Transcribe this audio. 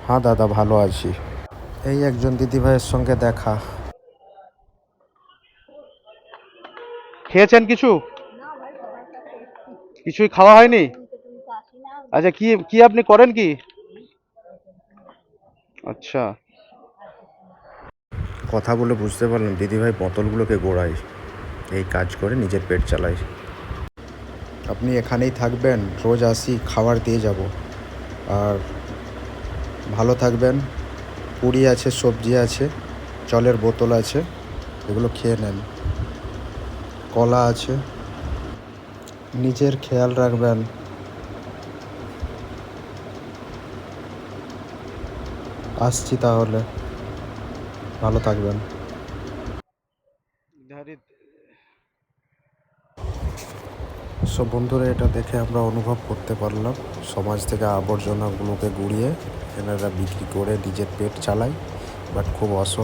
হ্যাঁ দাদা, ভালো আছি। এই একজন দিদিভাইয়ের সঙ্গে দেখা। খেয়েছেন কিছু? কিছুই খাওয়া হয়নি? আচ্ছা, কি কি আপনি করেন কি? আচ্ছা। কথা বলে বুঝতে পারলাম দিদিভাই বোতলগুলোকে গোড়ায়, এই কাজ করে নিজের পেট চালায়। আপনি এখানেই থাকবেন? রোজ আসি, খাবার দিয়ে যাব। আর ভালো থাকবেন। পুরি আছে, সবজি আছে, জলের বোতল আছে, এগুলো খেয়ে নেন। কলা আছে। নিজের খেয়াল রাখবেন। আসছি তাহলে, ভালো থাকবেন। সব বন্ধুরা, এটা দেখে আমরা অনুভব করতে পারলাম সমাজ থেকে আবর্জনাগুলোকে গুঁড়িয়ে এনারা বিক্রি করে নিজের পেট চালায়, বাট খুব অসহায়।